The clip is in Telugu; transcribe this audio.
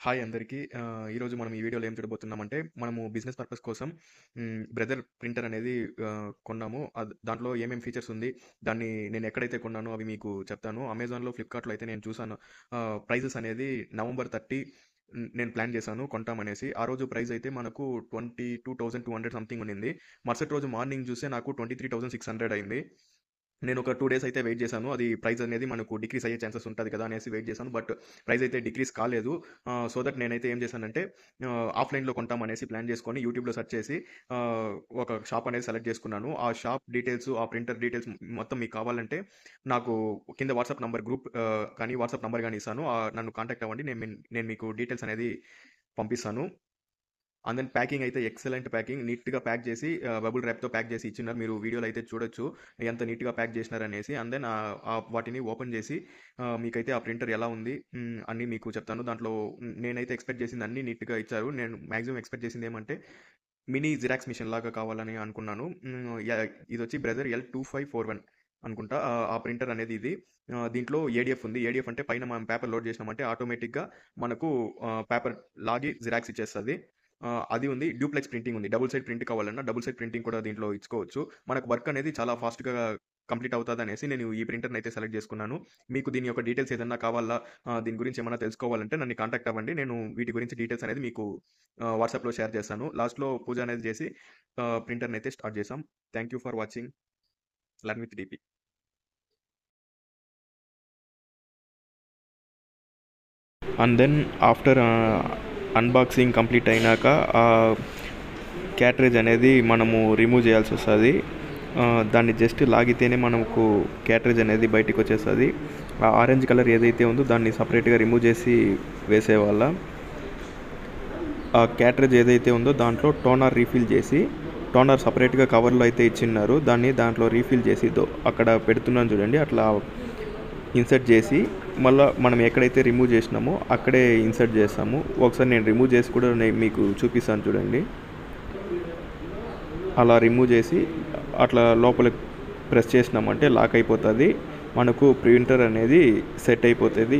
హాయ్ అందరికీ. ఈరోజు మనం ఈ వీడియోలో ఏం చూడబోతున్నామంటే, మనము బిజినెస్ పర్పస్ కోసం బ్రదర్ ప్రింటర్ అనేది కొన్నాము. దాంట్లో ఏమేం ఫీచర్స్ ఉంది, దాన్ని నేను ఎక్కడైతే కొన్నానో అవి మీకు చెప్తాను. అమెజాన్‌లో, ఫ్లిప్‌కార్ట్‌లో అయితే నేను చూసాను. ప్రైజెస్ అనేది నవంబర్ 30 నేను ప్లాన్ చేశాను కొంటామనేసి. ఆ రోజు ప్రైస్ అయితే మనకు 22,200 సంథింగ్ ఉండింది. మరుసటి రోజు మార్నింగ్ చూస్తే నాకు 23,600 అయింది. నేను ఒక 2 డేస్ అయితే వెయిట్ చేశాను. అది ప్రైస్ అనేది మనకు డిక్రీజ్ అయ్యే ఛాన్సెస్ ఉంటది కదా అనేసి వెయిట్ చేశాను. బట్ ప్రైస్ అయితే డిక్రీజ్ కాలేదు. సో దట్ నేనైతే ఏం చేశానంటే ఆఫ్‌లైన్‌లో కొంటామనేసి ప్లాన్ చేసుకొని యూట్యూబ్‌లో సెర్చ్ చేసి ఒక షాప్ అనేది సెలెక్ట్ చేసుకున్నాను. ఆ షాప్ డీటెయిల్స్, ఆ ప్రింటర్ డీటెయిల్స్ మొత్తం మీకు కావాలంటే నాకు కింద వాట్సాప్ నంబర్ గ్రూప్ కానీ వాట్సాప్ నంబర్ గాని ఇస్తాను. నన్ను కాంటాక్ట్ అవ్వండి. నేను మీకు డీటెయిల్స్ అనేది పంపిస్తాను. అండ్ దెన్ ప్యాకింగ్ అయితే ఎక్సలెంట్ ప్యాకింగ్. నీట్‌గా ప్యాక్ చేసి బబుల్ ర్యాప్‌తో ప్యాక్ చేసి ఇచ్చిన్నారు. మీరు వీడియోలో అయితే చూడొచ్చు. ఎంత నీట్‌గా ప్యాక్ చేసినారనేసి. అండ్ దెన్ వాటిని ఓపెన్ చేసి మీకైతే ఆ ప్రింటర్ ఎలా ఉంది అన్నీ మీకు చెప్తాను. దాంట్లో నేనైతే ఎక్స్‌పెక్ట్ చేసింది అన్నీ నీట్‌గా ఇచ్చారు. నేను మాక్సిమం ఎక్స్‌పెక్ట్ చేసింది ఏమంటే మినీ జిరాక్స్ మిషన్ లాగా కావాలని అనుకున్నాను. ఇదొచ్చి బ్రదర్ L2541 అనుకుంటా. ఆ ప్రింటర్ అనేది ఇది. దీంట్లో ఏడీఎఫ్ ఉంది. ఏడీఎఫ్ అంటే పైన మనం పేపర్ లోడ్ చేసినామంటే ఆటోమేటిక్‌గా మనకు పేపర్ లాగి జిరాక్స్ ఇచ్చేస్తది. అది ఉంది. డ్యూప్లెక్స్ ప్రింటింగ్ ఉంది. డబుల్ సైడ్ ప్రింట్ కావాలన్నా డబుల్ సైడ్ ప్రింటింగ్ కూడా దీంట్లో ఇచ్చుకోవచ్చు. మనకు వర్క్ అనేది చాలా ఫాస్ట్‌గా కంప్లీట్ అవుతదనేసి నేను ఈ ప్రింటర్‌ని అయితే సెలెక్ట్ చేసుకున్నాను. మీకు దీని యొక్క డీటెయిల్స్ ఏదన్నా కావాలా, దీని గురించి ఏమన్నా తెలుసుకోవాలంటే నన్ను కాంటాక్ట్ అవ్వండి. నేను వీటి గురించి డీటెయిల్స్ అనేది మీకు వాట్సాప్‌లో షేర్ చేస్తాను. లాస్ట్‌లో పూజ అనేది చేసి ప్రింటర్‌ని అయితే స్టార్ట్ చేసాం. Thank you for watching. Learn with D. And then after unboxing complete అయినాక క్యాట్రేజ్ అనేది మనము రిమూవ్ చేయాల్సి వస్తుంది. దాన్ని జస్ట్ లాగితేనే మనకు క్యాట్రేజ్ అనేది బయటికి వచ్చేస్తుంది. ఆ ఆరెంజ్ కలర్ ఏదైతే ఉందో దాన్ని సపరేట్గా రిమూవ్ చేసి వేసేవాళ్ళ. ఆ క్యాట్రేజ్ ఏదైతే ఉందో దాంట్లో టోనర్ రీఫిల్ చేసి, టోనర్ సపరేట్గా కవర్లో అయితే ఇచ్చిన్నారు. దాంట్లో రీఫిల్ చేసి అక్కడ పెడుతున్నాను చూడండి, అట్లా ఇన్సర్ట్ చేసి మళ్ళీ మనం ఎక్కడైతే రిమూవ్ చేసినామో అక్కడే ఇన్సర్ట్ చేస్తాము. ఒకసారి నేను రిమూవ్ చేసి కూడా మీకు చూపిస్తాను చూడండి. అలా రిమూవ్ చేసి అట్లా లోపల ప్రెస్ చేసినామంటే లాక్ అయిపోతుంది. మనకు ప్రింటర్ అనేది సెట్ అయిపోతుంది.